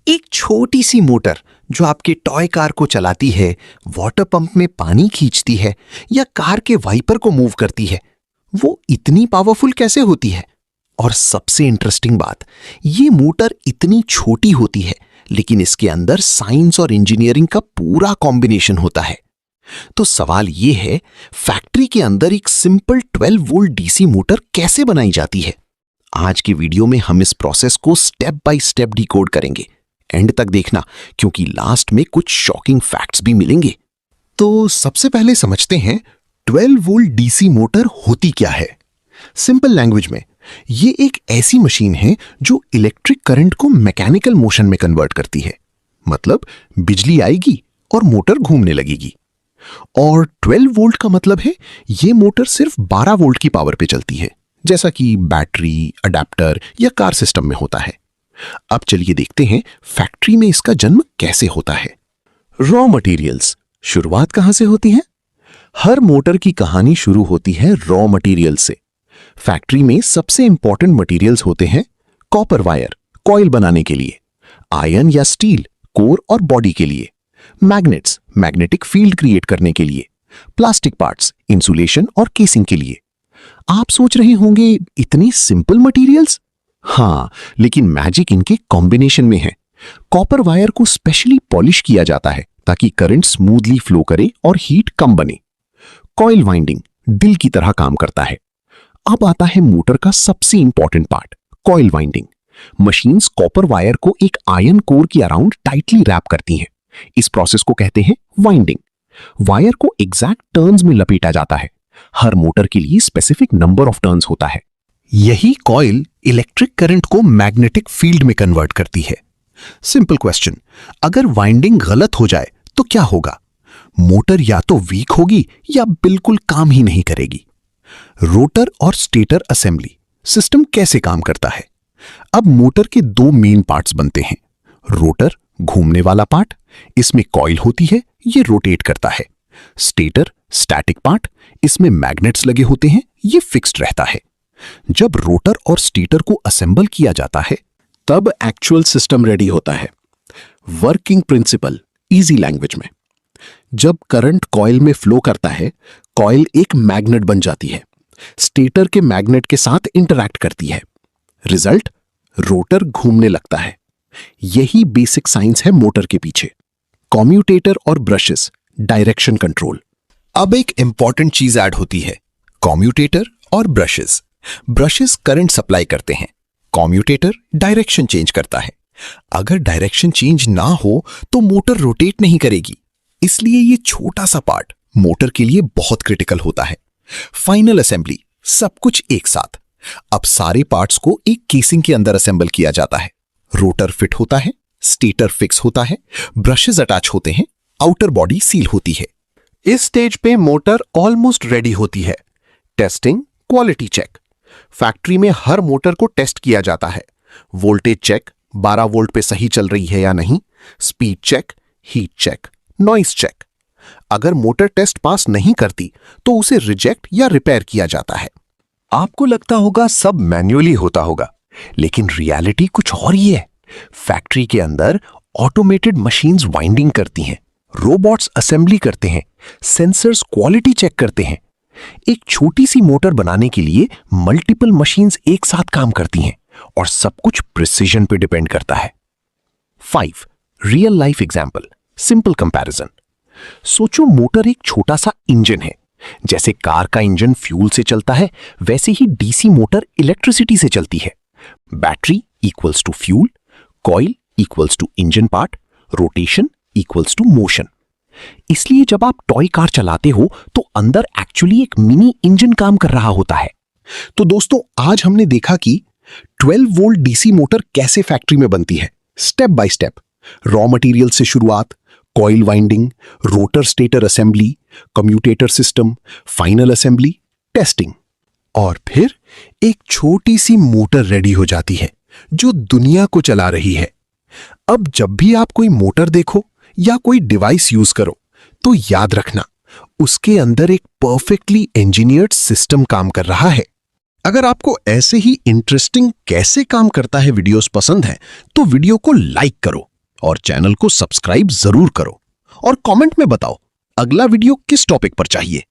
एक छोटी सी मोटर जो आपके टॉय कार को चलाती है, वाटर पंप में पानी खींचती है या कार के वाइपर को मूव करती है, वो इतनी पावरफुल कैसे होती है? और सबसे इंटरेस्टिंग बात, ये मोटर इतनी छोटी होती है लेकिन इसके अंदर साइंस और इंजीनियरिंग का पूरा कॉम्बिनेशन होता है। तो सवाल ये है, फैक्ट्री के अंदर एक सिंपल 12 वोल्ट डीसी मोटर कैसे बनाई जाती है? आज के वीडियो में हम इस प्रोसेस को स्टेप बाय स्टेप डिकोड करेंगे। एंड तक देखना क्योंकि लास्ट में कुछ शॉकिंग फैक्ट्स भी मिलेंगे। तो सबसे पहले समझते हैं 12 वोल्ट डीसी मोटर होती क्या है। सिंपल लैंग्वेज में ये एक ऐसी मशीन है जो इलेक्ट्रिक करंट को मैकेनिकल मोशन में कन्वर्ट करती है। मतलब बिजली आएगी और मोटर घूमने लगेगी। और 12 वोल्ट का मतलब है ये मोटर सिर्फ 12 वोल्ट की पावर पे चलती है, जैसा कि बैटरी, अडेप्टर या कार सिस्टम में होता है। अब चलिए देखते हैं फैक्ट्री में इसका जन्म कैसे होता है। रॉ मटेरियल्स, शुरुआत कहां से होती है? हर मोटर की कहानी शुरू होती है रॉ मटेरियल से। फैक्ट्री में सबसे इंपॉर्टेंट मटेरियल्स होते हैं कॉपर वायर, कॉइल बनाने के लिए, आयरन या स्टील, कोर और बॉडी के लिए, मैग्नेट्स, मैग्नेटिक फील्ड क्रिएट करने के लिए, प्लास्टिक पार्ट्स, इंसुलेशन और केसिंग के लिए। आप सोच रहे होंगे इतनी सिंपल मटेरियल्स? हाँ, लेकिन मैजिक इनके कॉम्बिनेशन में है। कॉपर वायर को स्पेशली पॉलिश किया जाता है ताकि करंट स्मूथली फ्लो करे और हीट कम बने। कॉइल वाइंडिंग दिल की तरह काम करता है। अब आता है मोटर का सबसे important part, coil winding. Machines copper wire को एक आयरन कोर के अराउंड टाइटली रैप करती हैं। इस प्रोसेस को कहते हैं वाइंडिंग। वायर को एग्जैक्ट टर्न्स में लपेटा जाता है। हर मोटर के लिए स्पेसिफिक नंबर ऑफ टर्न्स होता है। यही कॉइल इलेक्ट्रिक करंट को मैग्नेटिक फील्ड में कन्वर्ट करती है। सिंपल क्वेश्चन, अगर वाइंडिंग गलत हो जाए तो क्या होगा? मोटर या तो वीक होगी या बिल्कुल काम ही नहीं करेगी। रोटर और स्टेटर असेंबली सिस्टम कैसे काम करता है? अब मोटर के दो मेन पार्ट्स बनते हैं। रोटर, घूमने वाला पार्ट, इसमें कॉइल होती है, ये रोटेट करता है। स्टेटर, स्टैटिक पार्ट, इसमें मैग्नेट्स लगे होते हैं, ये फिक्स्ड रहता है। जब रोटर और स्टेटर को असेंबल किया जाता है तब एक्चुअल सिस्टम रेडी होता है। वर्किंग प्रिंसिपल इजी लैंग्वेज में, जब करंट कॉइल में फ्लो करता है, कॉइल एक मैग्नेट बन जाती है, स्टेटर के मैग्नेट के साथ इंटरैक्ट करती है। रिजल्ट, रोटर घूमने लगता है। यही बेसिक साइंस है मोटर के पीछे। कॉम्यूटेटर और ब्रशेस, डायरेक्शन कंट्रोल। अब एक इंपॉर्टेंट चीज ऐड होती है, कॉम्यूटेटर और ब्रशेस। ब्रशेस करंट सप्लाई करते हैं, कॉम्यूटेटर डायरेक्शन चेंज करता है। अगर डायरेक्शन चेंज ना हो तो मोटर रोटेट नहीं करेगी। इसलिए ये छोटा सा पार्ट मोटर के लिए बहुत क्रिटिकल होता है। फाइनल असेंबली, सब कुछ एक साथ। अब सारे पार्ट्स को एक केसिंग के अंदर असेंबल किया जाता है। रोटर फिट होता है, स्टेटर फिक्स होता है, ब्रशेस अटैच होते हैं, आउटर बॉडी सील होती है। इस स्टेज पे मोटर ऑलमोस्ट रेडी होती है। Testing, quality check. फैक्ट्री में हर मोटर को टेस्ट किया जाता है। वोल्टेज चेक, 12 वोल्ट पे सही चल रही है या नहीं, speed check, heat check, noise check. अगर मोटर टेस्ट पास नहीं करती तो उसे रिजेक्ट या रिपेयर किया जाता है। आपको लगता होगा सब मैन्युअली होता होगा, लेकिन रियलिटी कुछ और ही है। फैक्ट्री के अंदर ऑटोमेटेड मशीन्स वाइंडिंग करती हैं, रोबोट्स असेंबली करते हैं, सेंसर्स क्वालिटी चेक करते हैं। एक छोटी सी मोटर बनाने के लिए मल्टीपल मशीन्स एक साथ काम करती हैं और सब कुछ प्रिसीजन पे डिपेंड करता है। 5 real life example, simple comparison. सोचो मोटर एक छोटा सा इंजन है। जैसे कार का इंजन फ्यूल से चलता है, वैसे ही डीसी मोटर इलेक्ट्रिसिटी से चलती है। Battery equals to fuel, coil equals to engine part, rotation equals to motion. इसलिए जब आप टॉय कार चलाते हो तो अंदर एक्चुअली एक मिनी इंजन काम कर रहा होता है। तो दोस्तों, आज हमने देखा कि 12 वोल्ट डीसी मोटर कैसे फैक्ट्री में बनती है, step by step. Raw material से शुरुआत, coil winding, rotor stator assembly, commutator system, final assembly, testing, और फिर एक छोटी सी मोटर रेडी हो जाती है जो दुनिया को चला रही है। अब जब भी आप कोई मोटर देखो या कोई डिवाइस यूज करो तो याद रखना, उसके अंदर एक परफेक्टली इंजीनियर्ड सिस्टम काम कर रहा है। अगर आपको ऐसे ही इंटरेस्टिंग कैसे काम करता है वीडियोस पसंद है तो वीडियो को लाइक करो और चैनल को सब्सक्राइब जरूर करो और कमेंट में बताओ अगला वीडियो किस टॉपिक पर चाहिए।